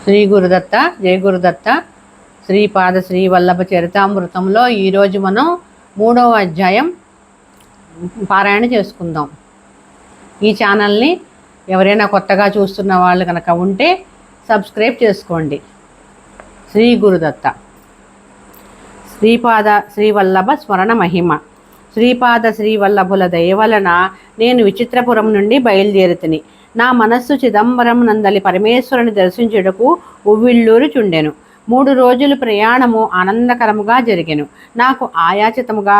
శ్రీ గురుదత్త, జయ గురుదత్త. శ్రీపాద శ్రీవల్లభ చరితామృతంలో ఈరోజు మనం 3వ అధ్యాయం పారాయణ చేసుకుందాం. ఈ ఛానల్ని ఎవరైనా కొత్తగా చూస్తున్న వాళ్ళు కనుక ఉంటే సబ్స్క్రైబ్ చేసుకోండి. శ్రీ గురుదత్త. శ్రీపాద శ్రీవల్లభ స్మరణ మహిమ. శ్రీపాద శ్రీవల్లభుల దయవలన నేను విచిత్రపురం నుండి బయలుదేరుతిని. నా మనస్సు చిదంబరం నందలి పరమేశ్వరుని దర్శించుటకు ఉవ్విళ్ళూరు చుండెను. 3 రోజులు ప్రయాణము ఆనందకరముగా జరిగెను. నాకు ఆయాచితముగా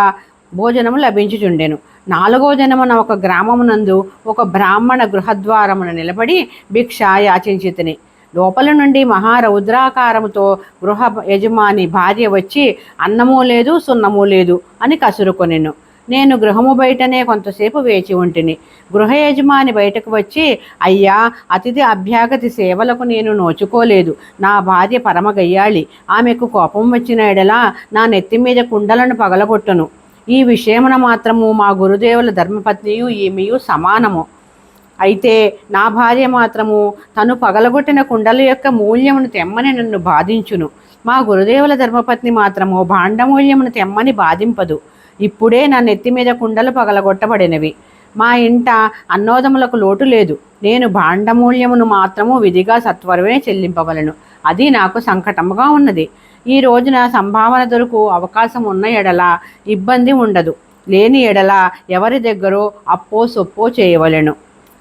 భోజనము లభించుచుండెను. 4వ దినమున ఒక గ్రామమునందు ఒక బ్రాహ్మణ గృహద్వారమున నిలబడి భిక్ష యాచించితిని. లోపల నుండి మహారౌద్రాకారముతో గృహ యజమాని భార్య వచ్చి అన్నము లేదు సున్నము లేదు అని కసురుకొనెను. నేను గృహము బయటనే కొంతసేపు వేచి ఉంటిని. గృహ యజమాని బయటకు వచ్చి, అయ్యా, అతిథి అభ్యాగతి సేవలకు నేను నోచుకోలేదు. నా భార్య పరమగయ్యాళి. ఆమెకు కోపం వచ్చిన ఎడలా నా నెత్తి మీద కుండలను పగలగొట్టును. ఈ విషయమున మాత్రము మా గురుదేవుల ధర్మపత్నియు ఈమెయు సమానము. అయితే నా భార్య మాత్రము తను పగలగొట్టిన కుండల యొక్క మూల్యమును తెమ్మని నన్ను బాధించును. మా గురుదేవుల ధర్మపత్ని మాత్రము భాండమూల్యమును తెమ్మని బాధింపదు. ఇప్పుడే నా నెత్తి మీద కుండలు పగలగొట్టబడినవి. మా ఇంట అన్నోదములకు లోటు లేదు. నేను భాండమూల్యమును మాత్రము విధిగా సత్వరమే చెల్లింపవలను. అది నాకు సంకటముగా ఉన్నది. ఈ రోజున సంభావన దొరకు అవకాశం ఉన్న ఎడల ఇబ్బంది ఉండదు. లేని ఎడల ఎవరి దగ్గరో అప్పో సొప్పో చేయవలెను.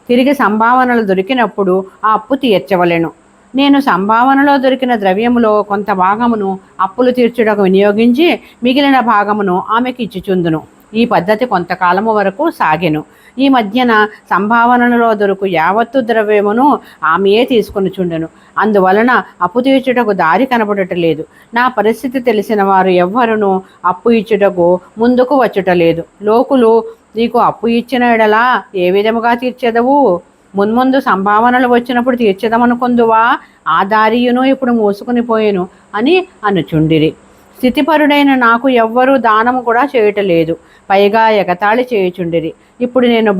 తిరిగి సంభావనలు దొరికినప్పుడు ఆ అప్పు తీర్చవలెను. నేను సంభావనలో దొరికిన ద్రవ్యములో కొంత భాగమును అప్పులు తీర్చుటకు వినియోగించి మిగిలిన భాగమును ఆమెకి ఇచ్చిచుందును. ఈ పద్ధతి కొంతకాలము వరకు సాగెను. ఈ మధ్యన సంభావనలో దొరుకు యావత్తు ద్రవ్యమును ఆమెయే తీసుకొనిచుండెను. అందువలన అప్పు తీర్చుటకు దారి కనబడటలేదు. నా పరిస్థితి తెలిసిన వారు ఎవ్వరునూ అప్పు ఇచ్చుటకు ముందుకు వచ్చుటలేదు. లోకులు, నీకు అప్పు ఇచ్చిన ఎడలా ఏ విధముగా తీర్చెదవు? మున్ముందు సంభావనలు వచ్చినప్పుడు తీర్చదమనుకొందువా? ఆ దారియును ఇప్పుడు మూసుకుని పోయెను అని అనుచుండిరి. స్థితిపరుడైన నాకు ఎవ్వరూ దానము కూడా చేయటలేదు. పైగా ఎగతాళి చేయుచుండిరి. ఇప్పుడు నేను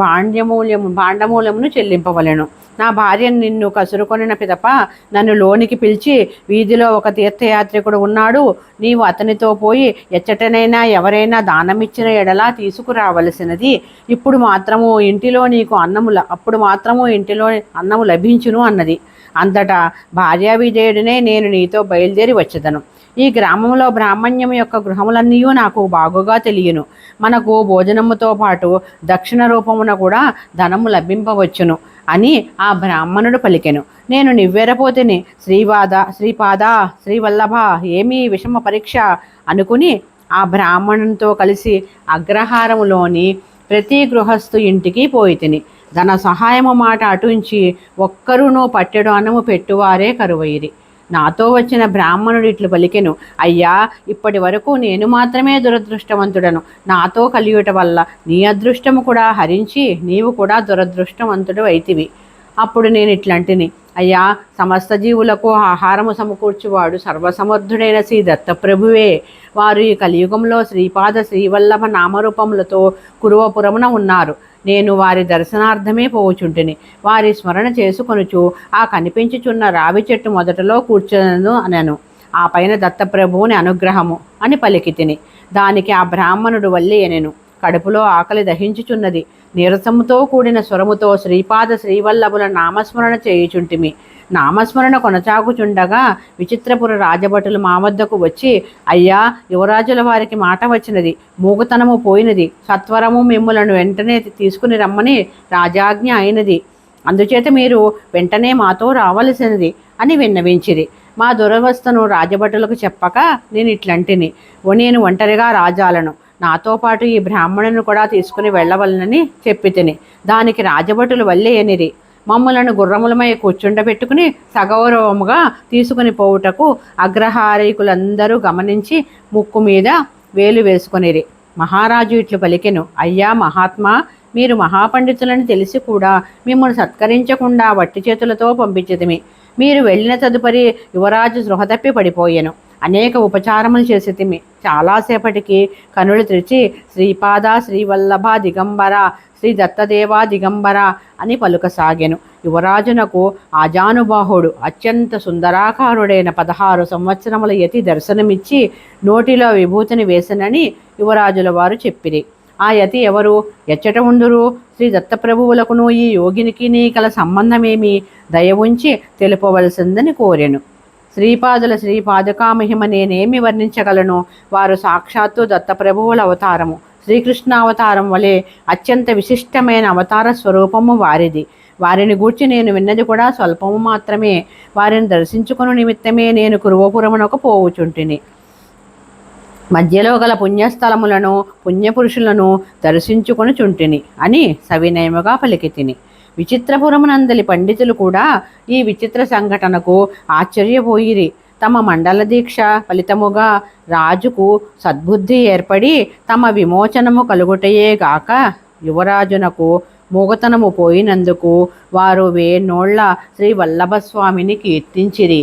భాండమూలమును చెల్లింపవలెను. నా భార్య నిన్ను కసురుకొనిన పిదప నన్ను లోనికి పిలిచి, వీధిలో ఒక తీర్థయాత్రికుడు ఉన్నాడు, నీవు అతనితో పోయి ఎచ్చటనైనా ఎవరైనా దానమిచ్చిన ఎడలా తీసుకురావలసినది. అప్పుడు మాత్రము ఇంటిలో అన్నము లభించును అన్నది. అంతటా భార్యావిజయుడినే నేను నీతో బయలుదేరి వచ్చేదను. ఈ గ్రామంలో బ్రాహ్మణ్యం యొక్క గృహములన్నీ నాకు బాగుగా తెలియను. మనకు భోజనముతో పాటు దక్షిణ రూపమున కూడా ధనము లభింపవచ్చును అని ఆ బ్రాహ్మణుడు పలికెను. నేను నివ్వెరపోతిని. శ్రీపాద శ్రీవల్లభ, ఏమీ విషమ పరీక్ష అనుకుని ఆ బ్రాహ్మణునితో కలిసి అగ్రహారములోని ప్రతి గృహస్థు ఇంటికి పోయితిని. ధన సహాయము మాట అటుంచి ఒక్కరునూ పట్టెడు అన్నము పెట్టువారే కరువైరి. నాతో వచ్చిన బ్రాహ్మణుడు ఇట్లు పలికెను, అయ్యా, ఇప్పటి వరకు నేను మాత్రమే దురదృష్టవంతుడను. నాతో కలియుట వల్ల నీ అదృష్టము కూడా హరించి నీవు కూడా దురదృష్టవంతుడు అయితివి. అప్పుడు నేను ఇట్లంటిని, అయ్యా, సమస్త జీవులకు ఆహారము సమకూర్చువాడు సర్వసమర్థుడైన శ్రీ దత్తప్రభువే. వారు ఈ కలియుగంలో శ్రీపాద శ్రీవల్లభ నామరూపములతో కురువపురమున ఉన్నారు. నేను వారి దర్శనార్థమే పోవుచుంటిని. వారి స్మరణ చేసుకొనుచు ఆ కనిపించుచున్న రావి చెట్టు మొదటలో కూర్చునను అనను. ఆ పైన దత్తప్రభువుని అనుగ్రహము అని పలికితిని. దానికి ఆ బ్రాహ్మణుడు వల్లి అనెను, కడుపులో ఆకలి దహించుచున్నది. నీరసముతో కూడిన స్వరముతో శ్రీపాద శ్రీవల్లభుల నామస్మరణ చేయుచుంటిమి. నామస్మరణ కొనసాగుచుండగా విచిత్రపుర రాజభటులు మా వద్దకు వచ్చి, అయ్యా, యువరాజుల వారికి మాట వచ్చినది, మూగుతనము పోయినది, సత్వరము మిమ్ములను వెంటనే తీసుకుని రమ్మని రాజాజ్ఞ అయినది. అందుచేత మీరు వెంటనే మాతో రావలసినది అని విన్నవించిరి. మా దురవస్థను రాజభటులకు చెప్పక నేను ఇట్లంటిని, నేను ఒంటరిగా రాజాలను, నాతో పాటు ఈ బ్రాహ్మణుని కూడా తీసుకుని వెళ్ళవలనని చెప్పి తిని. దానికి రాజభటులు వల్లే ఎనిరి. మమ్ములను గుర్రములమై కూర్చుండబెట్టుకుని సగౌరవముగా తీసుకుని పోవుటకు అగ్రహారీకులందరూ గమనించి ముక్కు మీద వేలు వేసుకొనిరి. మహారాజు ఇట్లు పలికెను, అయ్యా మహాత్మా, మీరు మహాపండితులని తెలిసి కూడా మిమ్మల్ని సత్కరించకుండా వట్టి చేతులతో పంపించితిమి. మీరు వెళ్ళిన తదుపరి యువరాజు సృహ తప్పి పడిపోయెను. అనేక ఉపచారములు చేసితిమి. చాలాసేపటికి కనులు తెరిచి శ్రీపాద శ్రీవల్లభ దిగంబర శ్రీ దత్తదేవ దిగంబర అని పలుకసాగెను. యువరాజునకు ఆజానుబాహుడు అత్యంత సుందరాకారుడైన 16 సంవత్సరముల యతి దర్శనమిచ్చి నోటిలో విభూతిని వేసనని యువరాజుల వారు చెప్పిరి. ఆ యతి ఎవరు? ఎచ్చట ఉందురు? శ్రీ దత్తప్రభువులకును ఈ యోగినికి నీ కల సంబంధమేమి? దయ ఉంచి తెలుపవలసిందని కోరెను. శ్రీపాదుల శ్రీపాదుకామహిమ నేనేమి వర్ణించగలను? వారు సాక్షాత్తు దత్తప్రభువుల అవతారము. శ్రీకృష్ణ అవతారం వలె అత్యంత విశిష్టమైన అవతార స్వరూపము వారిది. వారిని గూర్చి నేను విన్నది కూడా స్వల్పము మాత్రమే. వారిని దర్శించుకుని నిమిత్తమే నేను కురువపురమునకు పోవుచుంటిని. మధ్యలో గల పుణ్యస్థలములను పుణ్యపురుషులను దర్శించుకొని చుంటిని అని సవినయముగా పలికితిని. విచిత్రపురమునందలి పండితులు కూడా ఈ విచిత్ర సంఘటనకు ఆశ్చర్యపోయిరి. తమ మండల దీక్ష ఫలితముగా రాజుకు సద్బుద్ధి ఏర్పడి తమ విమోచనము కలుగుటయే గాక యువరాజునకు మూగతనము పోయినందుకు వారు వేనోళ్ల శ్రీ వల్లభస్వామిని కీర్తించిరి.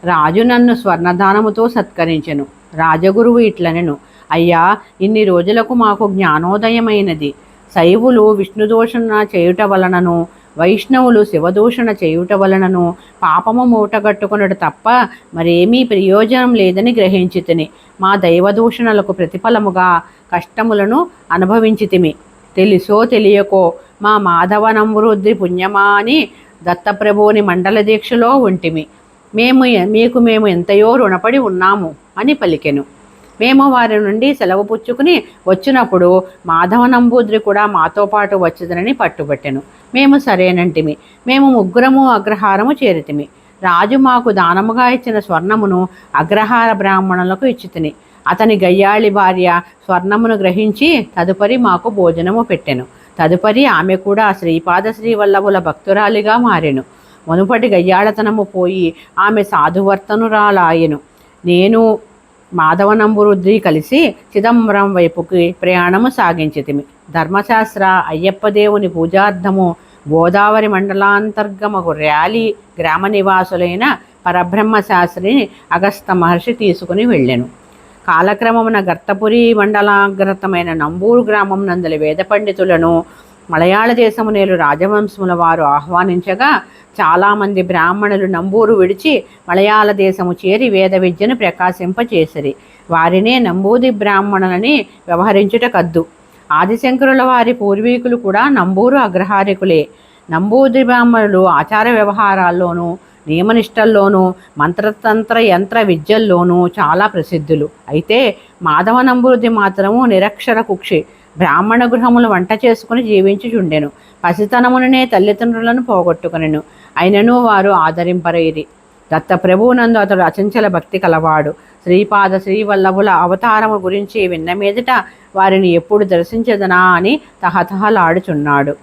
రాజు నన్ను స్వర్ణదానముతో సత్కరించెను. రాజగురువు ఇట్లనెను, అయ్యా, ఇన్ని రోజులకు మాకు జ్ఞానోదయమైనది. శైవులు విష్ణుదూషణ చేయుట వలనను వైష్ణవులు శివదూషణ చేయుట వలనను పాపము మూటగట్టుకున్నట్టు తప్ప మరేమీ ప్రయోజనం లేదని గ్రహించితిని. మా దైవదూషణలకు ప్రతిఫలముగా కష్టములను అనుభవించితిమి. తెలిసో తెలియకో మా మాధవ నమృద్రి పుణ్యమా అని దత్తప్రభువుని మండల దీక్షలో ఉంటిమి. మేము ఎంతయో రుణపడి ఉన్నాము అని పలికెను. మేము వారి నుండి సెలవు పుచ్చుకుని వచ్చినప్పుడు మాధవ నంబూద్రి కూడా మాతో పాటు వచ్చదనని పట్టుబట్టెను. మేము సరేనంటిమి. మేము ముగ్గురము అగ్రహారము చేరితిమి. రాజు మాకు దానముగా ఇచ్చిన స్వర్ణమును అగ్రహార బ్రాహ్మణులకు ఇచ్చితిని. అతని గయ్యాళి భార్య స్వర్ణమును గ్రహించి తదుపరి మాకు భోజనము పెట్టెను. తదుపరి ఆమె కూడా శ్రీపాద శ్రీవల్లభుల భక్తురాలిగా మారెను. మునుపటి గయ్యాళతనము పోయి ఆమె సాధువర్తనురాలాయెను. నేను మాధవనంబురుద్రి కలిసి చిదంబరం వైపుకి ప్రయాణము సాగించితిమి. ధర్మశాస్త్ర అయ్యప్పదేవుని పూజార్థము గోదావరి మండలాంతర్గమకు ర్యాలీ గ్రామ నివాసులైన పరబ్రహ్మశాస్త్రిని అగస్త మహర్షి తీసుకుని వెళ్ళెను. కాలక్రమమున గర్తపురి మండలాగ్రతమైన నంబూరు గ్రామం నందలి వేద పండితులను మలయాళ దేశము నేలు రాజవంశముల వారు ఆహ్వానించగా చాలామంది బ్రాహ్మణులు నంబూరు విడిచి మలయాళ దేశము చేరి వేద విద్యను ప్రకాశింపచేసిరి. వారినే నంబూది బ్రాహ్మణులని వ్యవహరించుట కద్దు. ఆదిశంకరుల వారి పూర్వీకులు కూడా నంబూరు అగ్రహారికులే. నంబూది బ్రాహ్మణులు ఆచార వ్యవహారాల్లోనూ నియమనిష్టల్లోనూ మంత్రతంత్ర యంత్ర విద్యల్లోనూ చాలా ప్రసిద్ధులు. అయితే మాధవ నంబూది మాత్రము నిరక్షర కుక్షి. బ్రాహ్మణ గృహములు వంట చేసుకుని జీవించుచుండెను. పసితనముననే తల్లిదండ్రులను పోగొట్టుకునెను. అయినను వారు ఆదరింపరైరి. దత్తప్రభువునందు అతడు అచంచల భక్తి కలవాడు. శ్రీపాద శ్రీవల్లభుల అవతారము గురించి విన్న మీదట వారిని ఎప్పుడు దర్శించదనా అని తహతహలాడుచున్నాడు.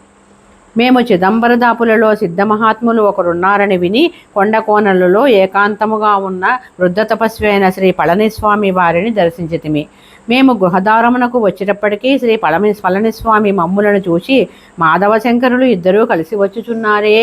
మేము చిదంబరదాపులలో సిద్ధమహాత్ములు ఒకరున్నారని విని కొండకోనలలో ఏకాంతముగా ఉన్న వృద్ధ తపస్వి అయిన శ్రీ పళనిస్వామి వారిని దర్శించితిమి. మేము గృహదారమునకు వచ్చేటప్పటికీ శ్రీ పళనిస్వామి మమ్ములను చూసి మాధవశంకరులు ఇద్దరూ కలిసి వచ్చుచున్నారే,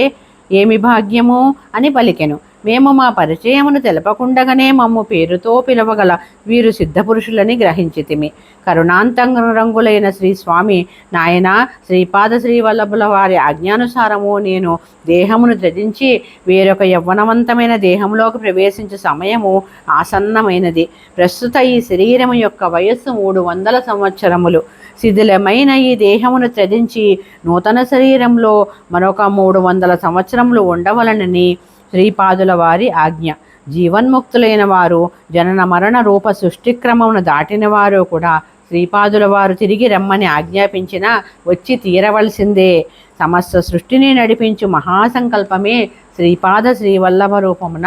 ఏమి భాగ్యము అని పలికెను. మేము మా పరిచయమును తెలపకుండగానే మమ్ము పేరుతో పిలవగల వీరు సిద్ధపురుషులని గ్రహించితిమి. కరుణాంతరంగులైన శ్రీ స్వామి, నాయన శ్రీపాద శ్రీవల్లభుల వారి ఆజ్ఞానుసారము నేను దేహమును త్యజించి వేరొక యవ్వనవంతమైన దేహంలోకి ప్రవేశించే సమయము ఆసన్నమైనది. ప్రస్తుత ఈ శరీరము యొక్క వయస్సు 300 సంవత్సరములు. శిథిలమైన ఈ దేహమును త్యజించి నూతన శరీరంలో మరొక 300 సంవత్సరములు ఉండవలనని శ్రీపాదుల వారి ఆజ్ఞ. జీవన్ముక్తులైన వారు జనన మరణ రూప సృష్టిక్రమమును దాటిన వారు కూడా శ్రీపాదుల వారు తిరిగి రమ్మని ఆజ్ఞాపించిన వచ్చి తీరవలసిందే. సమస్త సృష్టిని నడిపించు మహాసంకల్పమే శ్రీపాద శ్రీవల్లభ రూపమున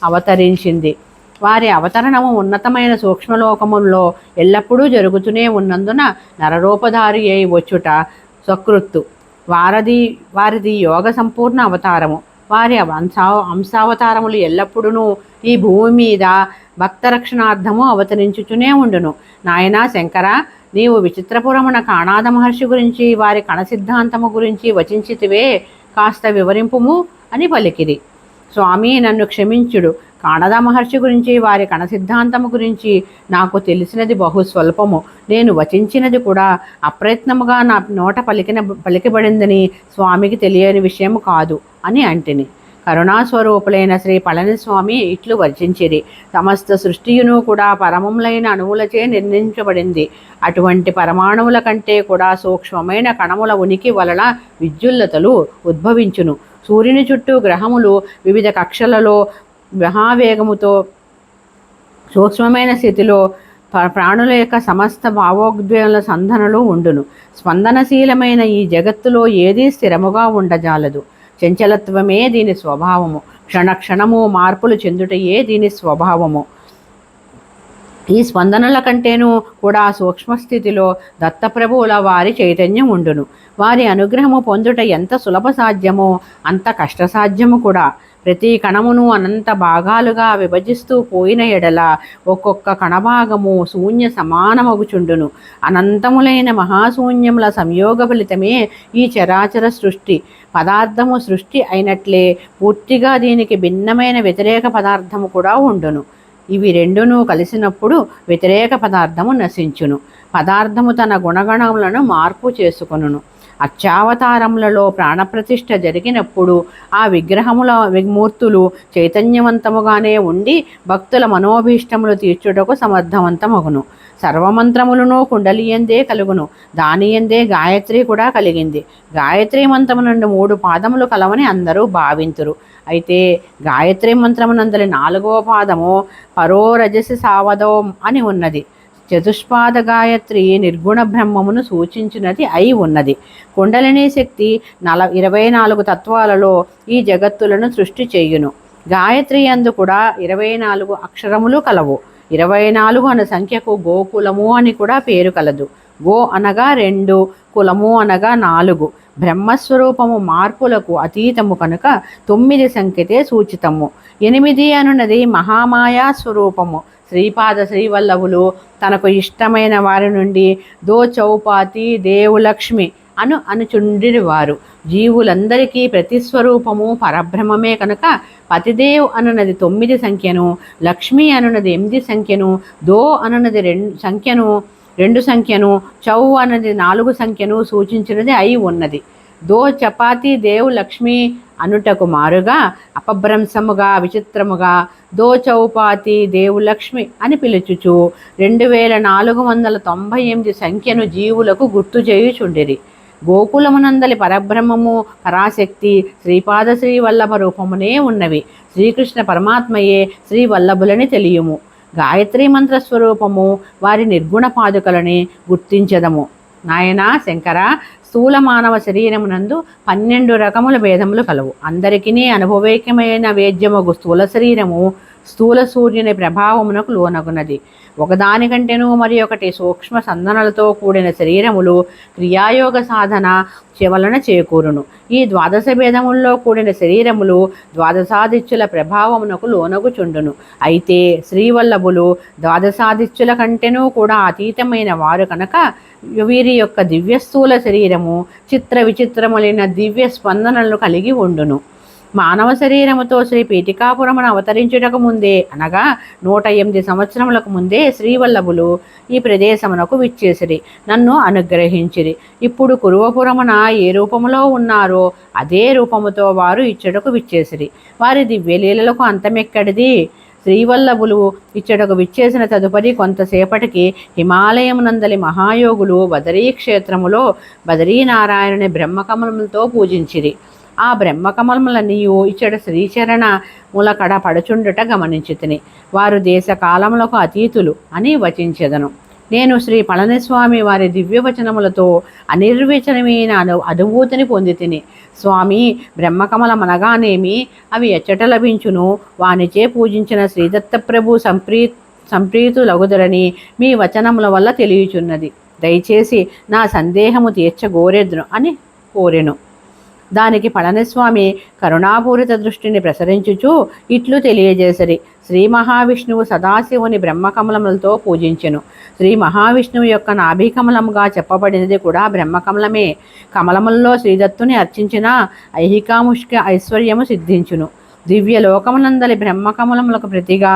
అవతరించింది. వారి అవతరణము ఉన్నతమైన సూక్ష్మలోకముల్లో ఎల్లప్పుడూ జరుగుతూనే ఉన్నందున నరరూపధారి అయి వచ్చుట సకృత్తు. వారిది యోగ సంపూర్ణ అవతారము. వారి అంశావతారములు ఎల్లప్పుడూ ఈ భూమి మీద భక్తరక్షణార్థము అవతరించుచునే ఉండును. నాయనా శంకర, నీవు విచిత్రపురమున కాణాద మహర్షి గురించి వారి కణ సిద్ధాంతము గురించి వచించితివే, కాస్త వివరింపుము అని పలికిరి. స్వామి నన్ను క్షమించుడు. కాణద మహర్షి గురించి, వారి కణ సిద్ధాంతము గురించి నాకు తెలిసినది బహు స్వల్పము. నేను వచించినది కూడా అప్రయత్నముగా నా నోట పలికబడిందని స్వామికి తెలియని విషయము కాదు అని అంటిని. కరుణాస్వరూపులైన శ్రీ పళనిస్వామి ఇట్లు వర్చించిరి. సమస్త సృష్టియును కూడా పరమములైన అణువులచే నిర్మించబడింది. అటువంటి పరమాణువుల కంటే కూడా సూక్ష్మమైన కణముల ఉనికి వలన విద్యుల్లతలు ఉద్భవించును. సూర్యుని చుట్టూ గ్రహములు వివిధ కక్షలలో మహావేగముతో సూక్ష్మమైన స్థితిలో ప్రాణుల యొక్క సమస్త భావోద్వేగాల సంధనలు ఉండును. స్పందనశీలమైన ఈ జగత్తులో ఏదీ స్థిరముగా ఉండజాలదు. చంచలత్వమే దీని స్వభావము. క్షణక్షణము మార్పులు చెందుటయే దీని స్వభావము. ఈ స్పందనల కంటేనూ కూడా సూక్ష్మస్థితిలో దత్తప్రభువుల వారి చైతన్యం ఉండును. వారి అనుగ్రహము పొందుట ఎంత సులభ సాధ్యమో అంత కష్టసాధ్యము కూడా. ప్రతి కణమును అనంత భాగాలుగా విభజిస్తూ పోయిన ఎడల ఒక్కొక్క కణభాగము శూన్య సమానమగుచుండును. అనంతములైన మహాశూన్యముల సంయోగ ఫలితమే ఈ చరాచర సృష్టి. పదార్థము సృష్టి అయినట్లే పూర్తిగా దీనికి భిన్నమైన వ్యతిరేక పదార్థము కూడా ఉండును. ఇవి రెండును కలిసినప్పుడు వ్యతిరేక పదార్థము నశించును. పదార్థము తన గుణగణములను మార్పు చేసుకొనును. అర్చావతారములలో ప్రాణప్రతిష్ఠ జరిగినప్పుడు ఆ విగ్రహముల మూర్తులు చైతన్యవంతముగానే ఉండి భక్తుల మనోభీష్టములు తీర్చుటకు సమర్థవంతమగును. సర్వమంత్రములను కుండలియందే కలుగును. దానియందే గాయత్రి కూడా కలిగింది. గాయత్రి మంత్రము నుండి 3 పాదములు కలవని అందరూ భావింతురు. అయితే గాయత్రి మంత్రమునందలి 4వ పాదము పరోరజసి సావదో అని ఉన్నది. చతుష్పాద గాయత్రి నిర్గుణ బ్రహ్మమును సూచించినది అయి ఉన్నది. కుండలిని శక్తి 24 తత్వాలలో ఈ జగత్తులను సృష్టి చేయును. గాయత్రి యందు కూడా 24 అక్షరములు కలవు. 24 అను సంఖ్యకు గోకులము అని కూడా పేరు కలదు. గో అనగా 2, కులము అనగా 4. బ్రహ్మస్వరూపము మార్పులకు అతీతము కనుక 9 సంఖ్యతే సూచితము. 8 అనున్నది మహామాయా స్వరూపము. శ్రీపాద శ్రీవల్లభులు తనకు ఇష్టమైన వారి నుండి దో చౌపాతి దేవులక్ష్మి అనుచుండిరి వారు. జీవులందరికీ ప్రతిస్వరూపము పరబ్రహ్మమే కనుక పతిదేవ్ అనున్నది 9 సంఖ్యను, లక్ష్మి అనున్నది 8 సంఖ్యను, దో అనున్నది 2 సంఖ్యను, చౌ అన్నది 4 సంఖ్యను సూచించినది అయి ఉన్నది. దో చపాతి దేవ్ లక్ష్మి అనుటకు మారుగా అపభ్రంశముగా విచిత్రముగా దో చౌపాతి దేవులక్ష్మి అని పిలుచుచు 2498 సంఖ్యను జీవులకు గుర్తు చేయుచుండిరి. గోకులమునందలి పరబ్రహ్మము పరాశక్తి శ్రీపాద శ్రీవల్లభ రూపమునే ఉన్నవి. శ్రీకృష్ణ పరమాత్మయే శ్రీవల్లభులని తెలియము. గాయత్రీ మంత్రస్వరూపము వారి నిర్గుణ పాదుకలని గుర్తించదము. నాయనా శంకర, స్థూల మానవ శరీరమునందు 12 రకముల భేదములు కలవు. అందరికీ అనుభవైక్యమైన వేద్యమగు స్థూల శరీరము స్థూల సూర్యుని ప్రభావమునకు లోనగున్నది. ఒకదానికంటేనూ మరి ఒకటి సూక్ష్మ సందనలతో కూడిన శరీరములు క్రియాయోగ సాధన వలన చేకూరును. ఈ 12 భేదముల్లో కూడిన శరీరములు ద్వాదశాదిత్యుల ప్రభావమునకు లోనగుచుండును. అయితే శ్రీవల్లభులు ద్వాదశాదిత్యుల కంటేనూ కూడా అతీతమైన వారు కనుక వీరి యొక్క దివ్యస్థూల శరీరము చిత్ర విచిత్రములైన దివ్య స్పందనలను కలిగి ఉండును. మానవ శరీరముతో శ్రీ పీఠికాపురమును అవతరించుటకు ముందే అనగా 108 సంవత్సరములకు ముందే శ్రీవల్లభులు ఈ ప్రదేశమునకు విచ్చేసిరి, నన్ను అనుగ్రహించిరి. ఇప్పుడు కురువపురమున ఏ రూపములో ఉన్నారో అదే రూపముతో వారు ఇచ్చటకు విచ్చేసిరి. వారి దివ్యలీలలకు అంతమెక్కడిది? శ్రీవల్లభులు ఇచ్చటకు విచ్చేసిన తదుపరి కొంతసేపటికి హిమాలయమునందలి మహాయోగులు బదరీ క్షేత్రములో బదరీనారాయణుని బ్రహ్మకమలములతో పూజించిరి. ఆ బ్రహ్మకమలములన్నీయు ఇచ్చట శ్రీచరణ మూలకడ పడుచుండుట గమనించితిని. వారు దేశకాలములకు అతీతులు అని వచించెదను. నేను శ్రీ పళనిస్వామి వారి దివ్యవచనములతో అనిర్వచనమైన అనుభూతిని పొందితిని. స్వామి, బ్రహ్మకమలమనగానేమి, అవి ఎచ్చట లభించును? వానిచే పూజించిన శ్రీదత్తప్రభు సంప్రీతులగుదరని మీ వచనముల వల్ల తెలియచున్నది. దయచేసి నా సందేహము తీర్చగోరెద్దును అని కోరెను. దానికి పళనిస్వామి కరుణాపూరిత దృష్టిని ప్రసరించుచూ ఇట్లు తెలియజేసరి. శ్రీ మహావిష్ణువు సదాశివుని బ్రహ్మకమలములతో పూజించెను. శ్రీ మహావిష్ణువు యొక్క నాభికమలముగా చెప్పబడినది కూడా బ్రహ్మకమలమే. కమలములలో శ్రీదత్తుని అర్చించిన ఐహికాముష్క ఐశ్వర్యము సిద్ధించును. దివ్య లోకమునందలి బ్రహ్మకమలములకు ప్రతిగా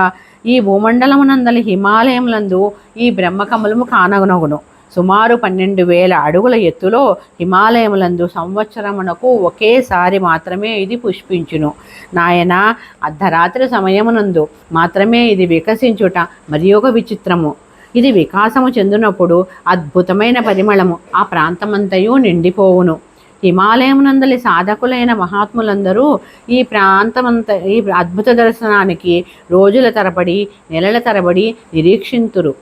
ఈ భూమండలమునందలి హిమాలయములందు ఈ బ్రహ్మకమలము కానగనగును. సుమారు 12,000 అడుగుల ఎత్తులో హిమాలయములందు సంవత్సరమునకు ఒకేసారి మాత్రమే ఇది పుష్పించును. నాయన, అర్ధరాత్రి సమయమునందు మాత్రమే ఇది వికసించుట మరి ఒక విచిత్రము. ఇది వికాసము చెందినప్పుడు అద్భుతమైన పరిమళము ఆ ప్రాంతమంతయు నిండిపోవును. హిమాలయమునందలి సాధకులైన మహాత్ములందరూ ఈ ఈ అద్భుత దర్శనానికి రోజుల తరబడి నెలల తరబడి నిరీక్షింతురు.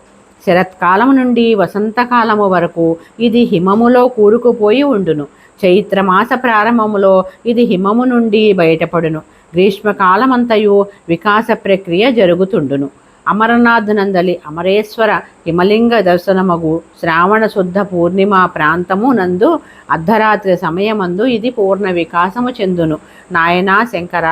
శరత్కాలము నుండి వసంతకాలము వరకు ఇది హిమములో కూరుకుపోయి ఉండును. చైత్రమాస ప్రారంభములో ఇది హిమము నుండి బయటపడును. గ్రీష్మకాలమంతయు వికాస ప్రక్రియ జరుగుతుండును. అమరనాథ్ నందలి అమరేశ్వర హిమలింగ దర్శనమగు శ్రావణ శుద్ధ పూర్ణిమ ప్రాంతము నందు అర్ధరాత్రి సమయమందు ఇది పూర్ణ వికాసము చెందును. నాయనా శంకర,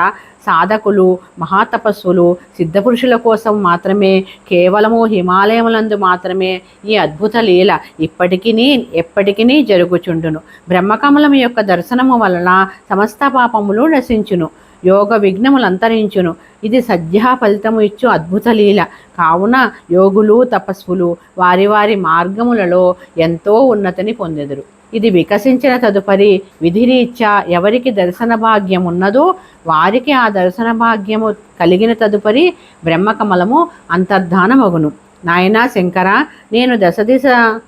సాధకులు, మహాతపస్సులు, సిద్ధపురుషుల కోసం మాత్రమే, కేవలము హిమాలయములందు మాత్రమే ఈ అద్భుత లీల ఎప్పటికీ జరుగుచుండును. బ్రహ్మకమలము యొక్క దర్శనము వలన సమస్త పాపములు నశించును, యోగ విఘ్నములు అంతరించును. ఇది సద్య ఫలితము ఇచ్చు అద్భుత లీల కావున యోగులు, తపస్సులు వారి వారి మార్గములలో ఎంతో ఉన్నతిని పొందెదరు. ఇది వికసించిన తదుపరి విధిరీత్యా ఎవరికి దర్శన భాగ్యం ఉన్నదో వారికి ఆ దర్శన భాగ్యము కలిగిన తదుపరి బ్రహ్మకమలము అంతర్ధానమగును. నాయనా శంకర, నేను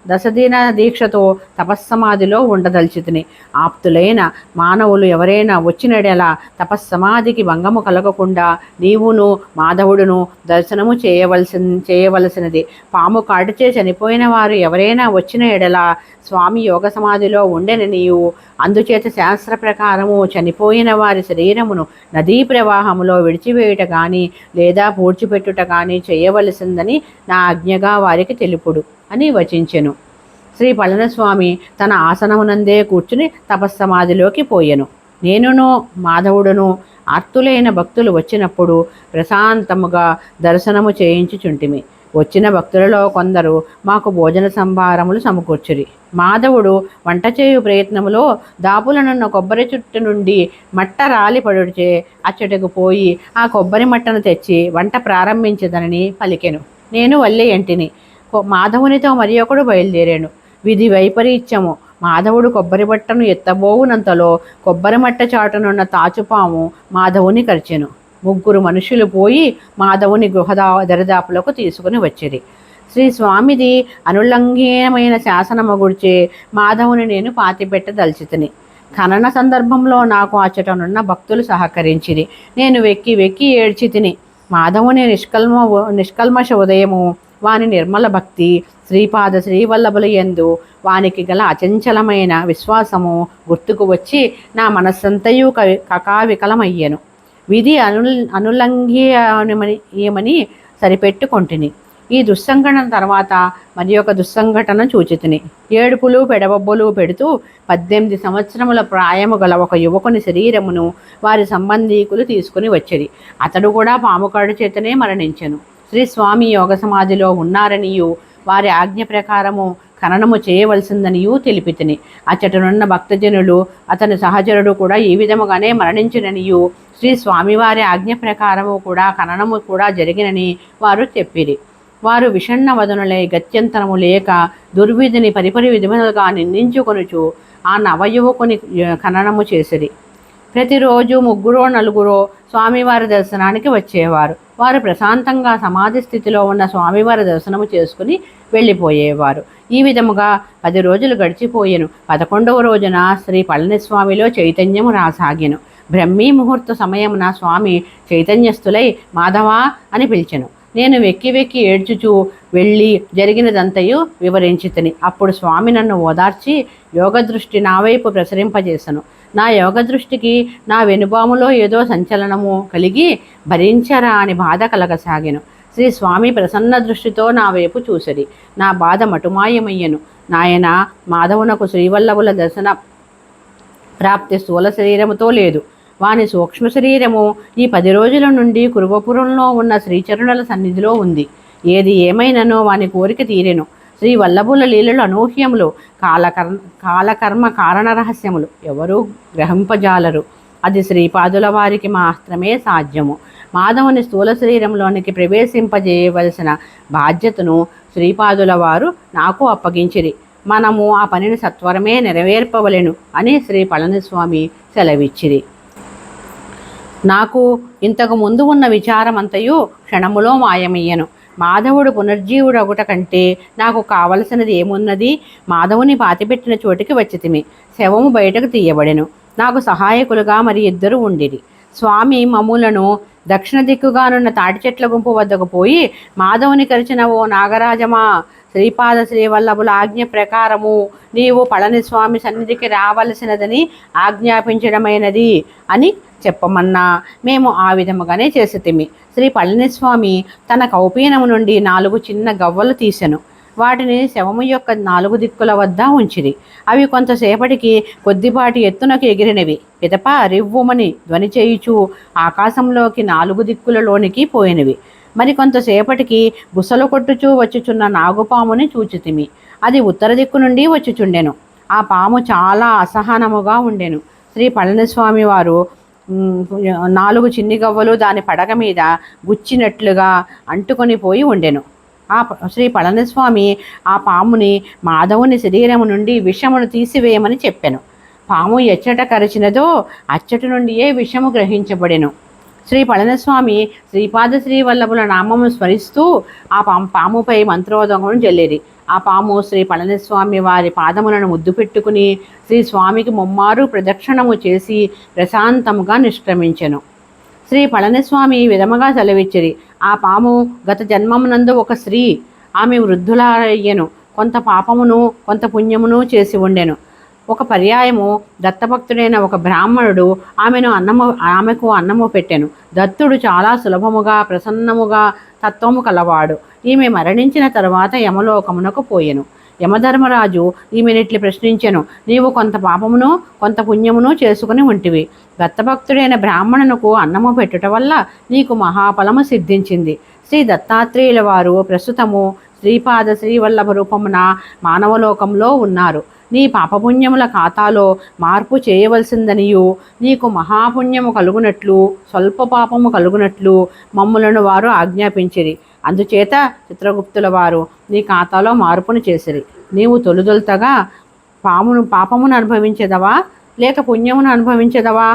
దశదిన దీక్షతో తపస్సమాధిలో ఉండదలిచితిని. ఆప్తులైన మానవులు ఎవరైనా వచ్చినడెలా తపస్సమాధికి భంగము కలగకుండా నీవును మాధవుడును దర్శనము చేయవలసినది. పాము కాటుచే చనిపోయిన వారు ఎవరైనా వచ్చిన ఎడలా స్వామి యోగ సమాధిలో ఉండెని నీవు. అందుచేత శాస్త్ర ప్రకారము చనిపోయిన వారి శరీరమును నదీ ప్రవాహములో విడిచివేయుట కానీ లేదా పూడ్చిపెట్టుట కానీ చేయవలసిందని నా ఆజ్ఞగా వారికి తెలుపుడు అని వచించెను. శ్రీ పళనిస్వామి తన ఆసనమునందే కూర్చుని తపస్సమాధిలోకి పోయెను. నేనును మాధవుడును ఆర్తులైన భక్తులు వచ్చినప్పుడు ప్రశాంతముగా దర్శనము చేయించుచుంటిమి. వచ్చిన భక్తులలో కొందరు మాకు భోజన సంభారములు సమకూర్చురి. మాధవుడు వంట చేయు ప్రయత్నములో దాపులనున్న కొబ్బరి చుట్టు నుండి మట్ట రాలి పడుచే అచ్చటకు పోయి ఆ కొబ్బరి మట్టను తెచ్చి వంట ప్రారంభించదనని పలికెను. నేను వల్లే ఎంటిని. మాధవునితో మరి ఒకడు బయలుదేరాను. విధి వైపరీత్యము మాధవుడు కొబ్బరి బట్టను ఎత్తబోవునంతలో కొబ్బరి మట్ట చాటునున్న తాచుపాము మాధవుని కరిచెను. 3 మనుషులు పోయి మాధవుని గృహ దరిదాపులకు తీసుకుని వచ్చిరి. శ్రీ స్వామిది అనుల్లంఘనమైన శాసనము గుర్చే మాధవుని నేను పాతిపెట్టదలిచితిని. ఖనన సందర్భంలో నాకు అచ్చటనున్న భక్తులు సహకరించిరి. నేను వెక్కి ఏడ్చి తిని. మాధవుని నిష్కల్మష ఉదయము, వాని నిర్మల భక్తి, శ్రీపాద శ్రీవల్లభుల యందు వానికి గల అచంచలమైన విశ్వాసము గుర్తుకు వచ్చి నా మనస్సంతయు కకావికలమయ్యను. విధి అనులంఘ్యమని సరిపెట్టుకొంటిని. ఈ దుస్సంఘటన తర్వాత మరి ఒక దుస్సంఘటన చూచితిని. ఏడుపులు పెడబొబ్బులు పెడుతూ 18 సంవత్సరముల ప్రాయము గల ఒక యువకుని శరీరమును వారి సంబంధీకులు తీసుకుని వచ్చిరి. అతడు కూడా పాముకాడు చేతనే మరణించెను. శ్రీ స్వామి యోగ సమాధిలో ఉన్నారనియు వారి ఆజ్ఞ ప్రకారము ఖననము చేయవలసిందనియూ తెలిపితిని. అచ్చటనున్న భక్తజనులు అతని సహచరుడు కూడా ఈ విధముగానే మరణించిననియు శ్రీ స్వామివారి ఆజ్ఞ ప్రకారము కూడా ఖననము కూడా జరిగినని వారు చెప్పిరి. వారు విషణ్ణ వదనులై గత్యంతరము లేక దుర్విధిని పరిపరి విధములుగా నిందించుకొనుచు ఆ నవయువకుని ఖననము చేసిరి. ప్రతిరోజు 3-4 స్వామివారి దర్శనానికి వచ్చేవారు. వారు ప్రశాంతంగా సమాధి స్థితిలో ఉన్న స్వామివారి దర్శనము చేసుకుని వెళ్ళిపోయేవారు. ఈ విధముగా 10 రోజులు గడిచిపోయెను. 11వ రోజున శ్రీ పళనిస్వామిలో చైతన్యము రాసాగెను. బ్రహ్మీ ముహూర్త సమయమున స్వామి చైతన్యస్థులై మాధవా అని పిలిచెను. నేను వెక్కి ఏడ్చుచూ వెళ్ళి జరిగినదంతయు వివరించితిని. అప్పుడు స్వామి నన్ను ఓదార్చి యోగదృష్టి నా వైపు ప్రసరింపజేసను. నా యోగదృష్టికి నా వెనుబాములో ఏదో సంచలనము కలిగి భరించరా అని బాధ కలగసాగెను. శ్రీ స్వామి ప్రసన్న దృష్టితో నా వైపు చూసిరి. నా బాధ మటుమాయమయ్యను. నాయన, మాధవునకు శ్రీవల్లభుల దర్శన ప్రాప్తి స్థూల శరీరముతో లేదు. వాని సూక్ష్మ శరీరము ఈ 10 రోజుల నుండి కురువపురంలో ఉన్న శ్రీచరణుల సన్నిధిలో ఉంది. ఏది ఏమైననో వాని కోరిక తీరెను. శ్రీ వల్లభుల లీలలు అనూహ్యములు, కాలకర్మ కారణ రహస్యములు ఎవరూ గ్రహింపజాలరు. అది శ్రీపాదుల వారికి మాత్రమే సాధ్యము. మాధవుని స్థూల శరీరంలోనికి ప్రవేశింపజేయవలసిన బాధ్యతను శ్రీపాదుల వారు నాకు అప్పగించిరి. మనము ఆ పనిని సత్వరమే నెరవేర్పవలెను అని శ్రీ పళనిస్వామి సెలవిచ్చిరి. నాకు ఇంతకు ముందు ఉన్న విచారమంతయు క్షణములో మాయమయ్యను. మాధవుడు పునర్జీవుడొకట కంటే నాకు కావలసినది ఏమున్నది? మాధవుని పాతిపెట్టిన చోటికి వచ్చితిమి. శవము బయటకు తీయబడెను. నాకు సహాయకులుగా మరి ఇద్దరు ఉండిరి. స్వామి మమ్ములను దక్షిణ దిక్కుగానున్న తాటి చెట్ల గుంపు వద్దకు పోయి, మాధవుని కరిచిన ఓ నాగరాజమా, శ్రీపాద శ్రీవల్లభుల ఆజ్ఞ ప్రకారము నీవు పళనిస్వామి సన్నిధికి రావలసినదని ఆజ్ఞాపించడమైనది అని చెప్పమన్నా మేము ఆ విధముగానే చేసితిమి. శ్రీ పళనిస్వామి తన కౌపీనము నుండి 4 చిన్న గవ్వలు తీసెను. వాటిని శవము యొక్క 4 దిక్కుల వద్ద ఉంచిరి. అవి కొంతసేపటికి కొద్దిపాటి ఎత్తునకు ఎగిరినవి. పిదప రివ్వుమని ధ్వని చేయుచు ఆకాశంలోకి 4 దిక్కులలోనికి పోయినవి. మరి కొంతసేపటికి బుసలు కొట్టుచూ వచ్చుచున్న నాగుపాముని చూచితిమి. అది ఉత్తర దిక్కు నుండి వచ్చుచుండెను. ఆ పాము చాలా అసహనముగా ఉండెను. శ్రీ పళనిస్వామి వారు 4 చిన్ని గవ్వలు దాని పడగ మీద గుచ్చినట్లుగా అంటుకొని పోయి ఉండెను. శ్రీ పళనిస్వామి ఆ పాముని మాధవుని శరీరము నుండి విషమును తీసివేయమని చెప్పెను. పాము ఎచ్చట కరిచినదో అచ్చటి నుండియే విషము గ్రహించబడెను. శ్రీ పళనిస్వామి శ్రీపాద శ్రీవల్లభుల నామము స్మరిస్తూ ఆ పాముపై మంత్రోదకమును జల్లిరి. ఆ పాము శ్రీ పళనిస్వామి వారి పాదములను ముద్దు పెట్టుకుని శ్రీ స్వామికి ముమ్మారు ప్రదక్షిణము చేసి ప్రశాంతముగా నిష్క్రమించెను. శ్రీ పళనిస్వామి విధముగా సెలవిచ్చిరి. ఆ పాము గత జన్మమునందు ఒక స్త్రీ. ఆమె వృద్ధులయ్యెను. కొంత పాపమును కొంత పుణ్యమును చేసి ఉండెను. ఒక పర్యాయము దత్తభక్తుడైన ఒక బ్రాహ్మణుడు ఆమెకు అన్నము పెట్టెను. దత్తుడు చాలా సులభముగా ప్రసన్నముగా తత్వము కలవాడు. ఈమె మరణించిన తరువాత యమలోకమునకు పోయెను. యమధర్మరాజు ఈమెనిట్లు ప్రశ్నించెను. నీవు కొంత పాపమును కొంత పుణ్యమును చేసుకుని ఉంటివి. దత్తభక్తుడైన బ్రాహ్మణునకు అన్నము పెట్టుట వల్ల నీకు మహాఫలము సిద్ధించింది. శ్రీ దత్తాత్రేయుల వారు ప్రస్తుతము శ్రీపాద శ్రీవల్లభ రూపమున మానవలోకంలో ఉన్నారు. నీ పాపపుణ్యముల ఖాతాలో మార్పు చేయవలసిందనియు నీకు మహాపుణ్యము కలుగునట్లు స్వల్ప పాపము కలుగునట్లు మమ్ములను వారు ఆజ్ఞాపించిరి. అందుచేత చిత్రగుప్తుల వారు నీ ఖాతాలో మార్పును చేసిరి. నీవు తొలుదొలతగా పాపమును అనుభవించదవా లేక పుణ్యమును అనుభవించదవా?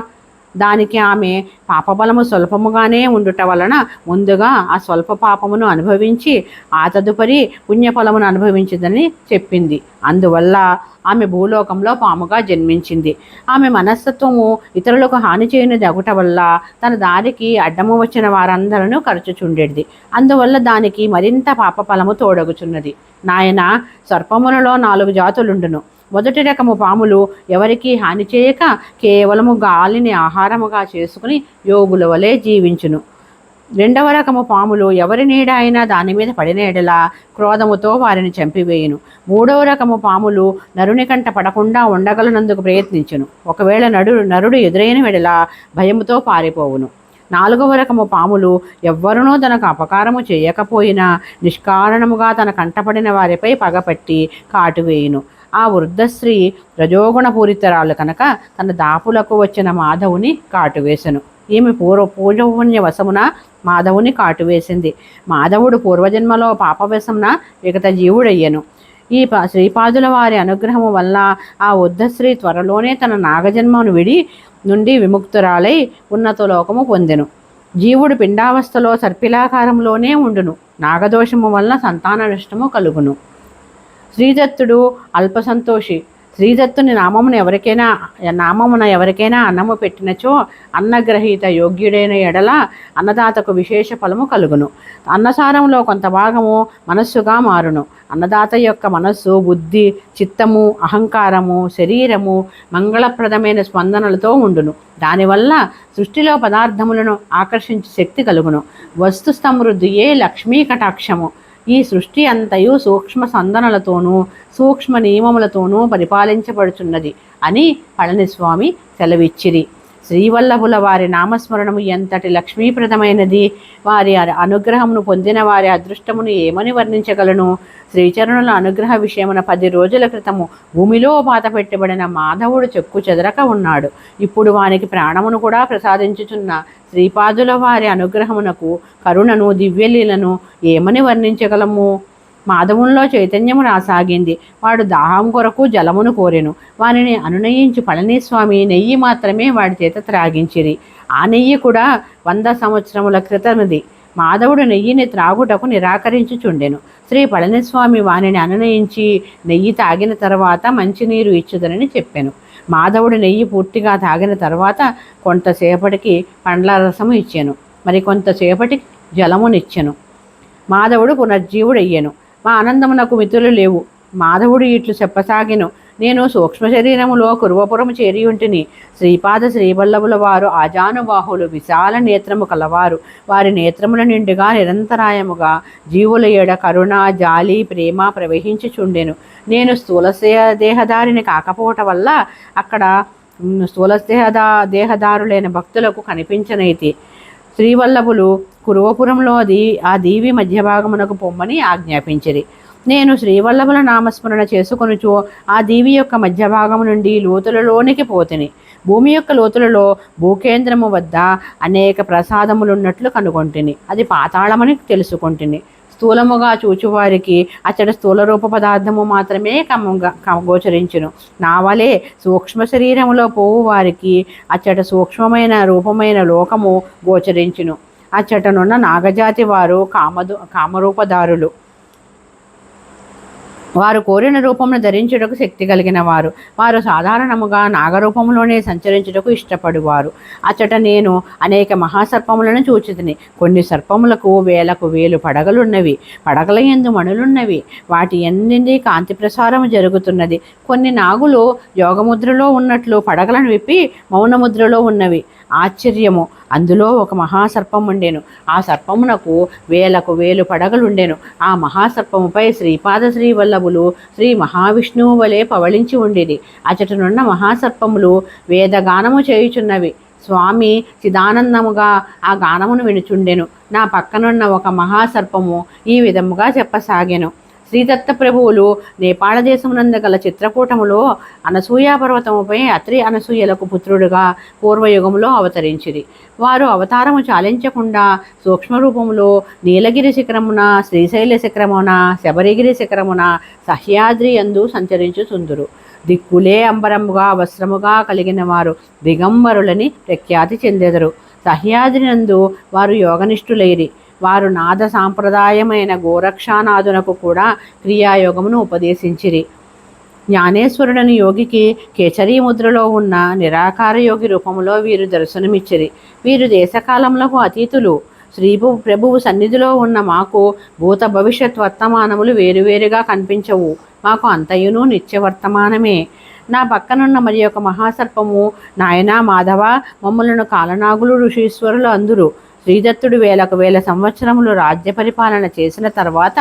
దానికి ఆమె పాపబలము స్వల్పముగానే ఉండుట వలన ముందుగా ఆ స్వల్ప పాపమును అనుభవించి ఆ తదుపరి పుణ్యఫలమును అనుభవించదని చెప్పింది. అందువల్ల ఆమె భూలోకంలో పాముగా జన్మించింది. ఆమె మనస్తత్వము ఇతరులకు హాని చేయనిది అగుట వల్ల తన దారికి అడ్డము వచ్చిన వారందరూ కరచుచుండేది. అందువల్ల దానికి మరింత పాపఫలము తోడగుచున్నది. నాయన, సర్పములలో 4 జాతులుండును. మొదటి రకము పాములు ఎవరికీ హాని చేయక కేవలము గాలిని ఆహారముగా చేసుకుని యోగుల వలె జీవించును. 2వ రకము పాములు ఎవరి నీడ అయినా దాని మీద పడిన ఎడల క్రోధముతో వారిని చంపివేయును. 3వ రకము పాములు నరుని కంట పడకుండా ఉండగలనందుకు ప్రయత్నించును. ఒకవేళ నరుడు ఎదురైన ఎడల భయముతో పారిపోవును. 4వ రకము పాములు ఎవ్వరునూ తనకు అపకారము చేయకపోయినా నిష్కారణముగా తన కంటపడిన వారిపై పగపట్టి కాటువేయును. ఆ వృద్ధ స్త్రీ రజోగుణపూరితరాలు కనుక తన దాపులకు వచ్చిన మాధవుని కాటువేశను. ఈమె పూర్వపుణ్య వశమున మాధవుని కాటువేసింది. మాధవుడు పూర్వజన్మలో పాపవశమున విగత జీవుడయ్యను. ఈ శ్రీపాదుల వారి అనుగ్రహము వల్ల ఆ వృద్ధ స్త్రీ త్వరలోనే తన నాగజన్మను నుండి విముక్తురాలై ఉన్నత లోకము పొందెను. జీవుడు పిండావస్థలో సర్పిలాకారంలోనే ఉండును. నాగదోషము వలన సంతాన నష్టము కలుగును. శ్రీదత్తుడు అల్పసంతోషి. శ్రీదత్తుని నామమున ఎవరికైనా అన్నము పెట్టినచో అన్నగ్రహీత యోగ్యుడైన ఎడల అన్నదాతకు విశేష ఫలము కలుగును. అన్నసారంలో కొంత భాగము మనస్సుగా మారును. అన్నదాత యొక్క మనస్సు, బుద్ధి, చిత్తము, అహంకారము, శరీరము మంగళప్రదమైన స్పందనలతో ఉండును. దానివల్ల సృష్టిలో పదార్థములను ఆకర్షించే శక్తి కలుగును. వస్తు సమృద్ధియే లక్ష్మీ కటాక్షము. ఈ సృష్టి అంతయు సూక్ష్మ సందనలతోనూ సూక్ష్మ నియమములతోనూ పరిపాలించబడుచున్నది అని పళనిస్వామి సెలవిచ్చిరి. శ్రీవల్లభుల వారి నామస్మరణము ఎంతటి లక్ష్మీప్రదమైనది. వారి అనుగ్రహమును పొందిన వారి అదృష్టమును ఏమని వర్ణించగలను. శ్రీచరణుల అనుగ్రహ విషయమున 10 రోజుల క్రితము భూమిలో పాత పెట్టబడిన మాధవుడు చెక్కు చెదరక ఉన్నాడు. ఇప్పుడు వానికి ప్రాణమును కూడా ప్రసాదించుచున్న శ్రీపాదుల వారి అనుగ్రహమునకు కరుణను దివ్యలీలను ఏమని వర్ణించగలము. మాధవుల్లో చైతన్యము రాసాగింది. వాడు దాహం కొరకు జలమును కోరెను. వారిని అనునయించి పళనిస్వామి నెయ్యి మాత్రమే వాడి చేత త్రాగించిరి. ఆ నెయ్యి కూడా 100 సంవత్సరముల క్రితమిది. మాధవుడు నెయ్యిని త్రాగుటకు నిరాకరించుచుండెను. శ్రీ పళనిస్వామి వానిని అనునయించి నెయ్యి తాగిన తర్వాత మంచినీరు ఇచ్చుదనని చెప్పాను. మాధవుడు నెయ్యి పూర్తిగా తాగిన తర్వాత కొంతసేపటికి పండ్ల రసము ఇచ్చాను, మరి కొంతసేపటికి జలమునిచ్చెను. మాధవుడు పునర్జీవుడయ్యెను. మా ఆనందమునకు మితులు లేవు. మాధవుడు ఇట్లు చెప్పసాగెను. నేను సూక్ష్మ శరీరములో కురువపురము చేరియుంటిని. శ్రీపాద శ్రీవల్లభుల వారు ఆజానుబాహులు, విశాల నేత్రము కలవారు. వారి నేత్రముల నిండుగా నిరంతరాయముగా జీవుల ఎడ కరుణ, జాలి, ప్రేమ ప్రవహించుచుండెను. నేను స్థూల దేహదారిని కాకపోవటం వల్ల అక్కడ స్థూల దేహదారులైన భక్తులకు కనిపించనైతి. శ్రీవల్లభులు కురువపురంలో ఆ దీవి మధ్య భాగమునకు పొమ్మని ఆజ్ఞాపించిరి. నేను శ్రీవల్లభుల నామస్మరణ చేసుకొనుచు ఆ దీవి యొక్క మధ్య భాగము నుండి లోతులలోనికి పోతిని. భూమి యొక్క లోతులలో భూకేంద్రము వద్ద అనేక ప్రసాదములున్నట్లు కనుగొంటిని. అది పాతాళమని తెలుసుకొంటిని. స్థూలముగా చూచువారికి అచ్చట స్థూల రూప పదార్థము మాత్రమే గోచరించును. నా వలె సూక్ష్మ శరీరములో పోవు వారికి అచ్చట సూక్ష్మమైన రూపమైన లోకము గోచరించును. అచ్చటనున్న నాగజాతి వారు కామరూపదారులు. వారు కోరిన రూపమును ధరించుటకు శక్తి కలిగిన వారు. వారు సాధారణముగా నాగరూపంలోనే సంచరించుటకు ఇష్టపడువారు. అచ్చట నేను అనేక మహాసర్పములను చూచితిని. కొన్ని సర్పములకు వేలకు వేలు పడగలున్నవి. పడగల యందు మణులున్నవి. వాటి ఎందు కాంతి ప్రసారము జరుగుతున్నది. కొన్ని నాగులు యోగముద్రలో ఉన్నట్లు పడగలను విప్పి మౌనముద్రలో ఉన్నవి. ఆశ్చర్యము! అందులో ఒక మహాసర్పం ఉండెను. ఆ సర్పమునకు వేలకు వేలు పడగలుండెను. ఆ మహాసర్పముపై శ్రీపాద శ్రీవల్లభులు శ్రీ మహావిష్ణువు వలె పవళించి ఉండిరి. అచటనున్న మహాసర్పములు వేదగానము చేయుచున్నవి. స్వామి చిదానందముగా ఆ గానమును వినుచుండెను. నా పక్కనున్న ఒక మహాసర్పము ఈ విధముగా చెప్పసాగెను. శ్రీదత్త ప్రభువులు నేపాళ దేశమునందు గల చిత్రకూటములో అనసూయ పర్వతముపై అత్రి అనసూయలకు పుత్రుడుగా పూర్వయుగములో అవతరించిరి. వారు అవతారము చాలించకుండా సూక్ష్మరూపములో నీలగిరి శిఖరమున, శ్రీశైల శిఖరమున, శబరిగిరి శిఖరమున, సహ్యాద్రి యందు సంచరించుచుందురు. దిక్కులే అంబరముగా వస్త్రముగా కలిగిన వారు దిగంబరులని ప్రఖ్యాతి చెందెదరు. సహ్యాద్రి నందు వారు యోగనిష్ఠులైరి. వారు నాద సాంప్రదాయమైన గోరక్షానాథునకు కూడా క్రియాయోగమును ఉపదేశించిరి. జ్ఞానేశ్వరుడని యోగికి కేచరీ ముద్రలో ఉన్న నిరాకార యోగి రూపములో వీరు దర్శనమిచ్చిరి. వీరు దేశకాలములకు అతీతులు. శ్రీ ప్రభువు సన్నిధిలో ఉన్న మాకు భూత భవిష్యత్ వర్తమానములు వేరువేరుగా కనిపించవు. మాకు అంతయును నిత్యవర్తమానమే. నా పక్కనున్న మరి ఒక మహాసర్పము, నాయనా మాధవ, మమ్ములను కాలనాగులు ఋషీశ్వరులు అందురు. శ్రీదత్తుడు వేలకు వేల సంవత్సరములు రాజ్య పరిపాలన చేసిన తర్వాత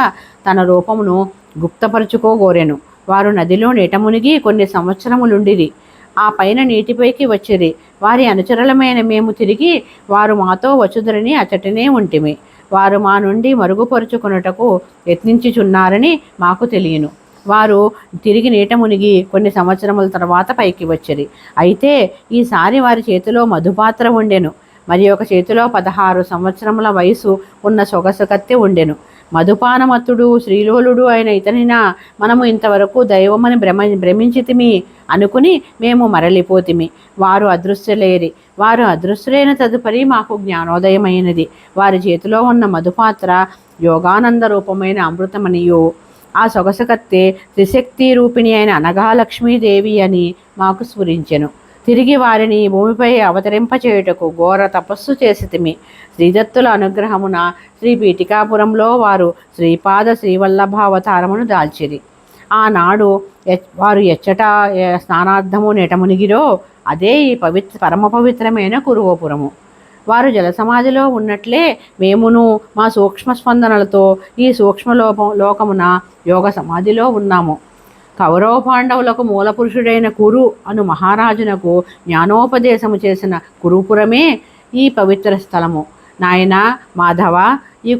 తన రూపమును గుప్తపరుచుకోగోరెను. వారు నదిలో నీట మునిగి కొన్ని సంవత్సరములుండిరి. ఆ పైన నీటిపైకి వచ్చిరి. వారి అనుచరులమైన మేము తిరిగి వారు మాతో వచ్చుదరని అచటనే ఉంటిమి. వారు మా నుండి మరుగుపరుచుకొనుటకు యత్నించుచున్నారని మాకు తెలియను. వారు తిరిగి నీట మునిగి కొన్ని సంవత్సరముల తర్వాత పైకి వచ్చిరి. అయితే ఈసారి వారి చేతిలో మధుపాత్ర ఉండెను. మరి ఒక చేతిలో 16 సంవత్సరముల వయసు ఉన్న సొగసు కత్తె ఉండెను. మధుపానమత్తుడు శ్రీలోలుడు అయిన ఇతనినా మనము ఇంతవరకు దైవమని భ్రమించితిమి అనుకుని మేము మరలిపోతిమి. వారు అదృశ్యులేరి. వారు అదృశ్యులైన తదుపరి మాకు జ్ఞానోదయమైనది. వారి చేతిలో ఉన్న మధుపాత్ర యోగానంద రూపమైన అమృతమనియు, ఆ సొగసు కత్తె త్రిశక్తి రూపిణి అయిన అనఘాలక్ష్మీదేవి అని మాకు స్ఫురించెను. తిరిగి వారిని భూమిపై అవతరింపచేయుటకు ఘోర తపస్సు చేసితిమి. శ్రీదత్తుల అనుగ్రహమున శ్రీ పీఠికాపురంలో వారు శ్రీపాద శ్రీవల్లభావతారమును దాల్చిరి. ఆనాడు వారు ఎచ్చట స్నానార్థము నెటమునిగిరో అదే ఈ పరమ పవిత్రమైన కురువపురము. వారు జలసమాధిలో ఉన్నట్లే మేమును మా సూక్ష్మ స్పందనలతో ఈ సూక్ష్మ లోకమున యోగ సమాధిలో ఉన్నాము. కౌరవ పాండవులకు మూలపురుషుడైన కురు అను మహారాజునకు జ్ఞానోపదేశము చేసిన కురుపురమే ఈ పవిత్ర స్థలము. నాయన మాధవ, ఈ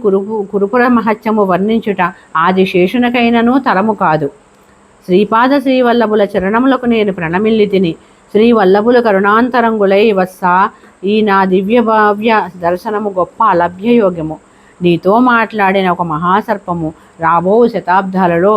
కురుపుర మహత్యము వర్ణించుట ఆదిశేషునికైనను తరము కాదు. శ్రీపాద శ్రీవల్లభుల చరణములకు నేను ప్రణమిల్లి తిని. శ్రీవల్లభులు కరుణాంతరంగులై వత్సా, ఈ నా దివ్య భావ్య దర్శనము గొప్ప అలభ్యయోగ్యము. నీతో మాట్లాడిన ఒక మహాసర్పము రాబో శతాబ్దాలలో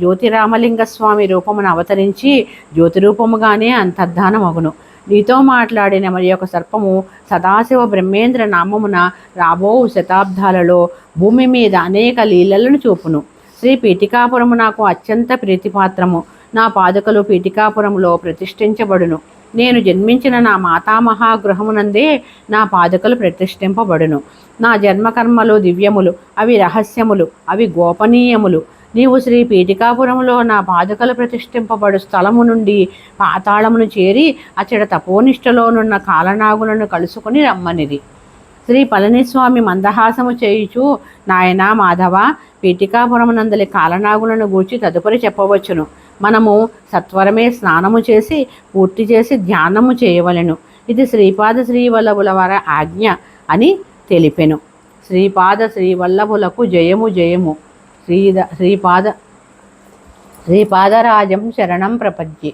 జ్యోతిరామలింగస్వామి రూపమును అవతరించి జ్యోతి రూపముగానే అంతర్ధానమగును. నీతో మాట్లాడిన మరి ఒక సర్పము సదాశివ బ్రహ్మేంద్ర నామమున రాబో శతాబ్దాలలో భూమి మీద అనేక లీలలను చూపును. శ్రీ పీఠికాపురము నాకు అత్యంత ప్రీతిపాత్రము. నా పాదుకలు పీఠికాపురములో ప్రతిష్ఠించబడును. నేను జన్మించిన నా మాతామహాగృహమునందే నా పాదుకలు ప్రతిష్ఠింపబడును. నా జన్మకర్మలు దివ్యములు, అవి రహస్యములు, అవి గోపనీయములు. నీవు శ్రీ పీఠికాపురములో నా పాదుకలు ప్రతిష్ఠింపబడు స్థలము నుండి పాతాళమును చేరి అచ్చట తపోనిష్టలోనున్న కాలనాగులను కలుసుకొని రమ్మనిది. శ్రీ పళనిస్వామి మందహాసము చేయుచు, నాయన మాధవ, పీఠికాపురమునందలి కాలనాగులను గూర్చి తదుపరి చెప్పవచ్చును. మనము సత్వరమే స్నానము చేసి పూర్తి చేసి ధ్యానము చేయవలెను. ఇది శ్రీపాద శ్రీవల్లభుల వారి ఆజ్ఞ అని తెలిపెను. శ్రీపాద శ్రీవల్లభులకు జయము జయము. శ్రీపాదరాజం శరణం ప్రపద్యే.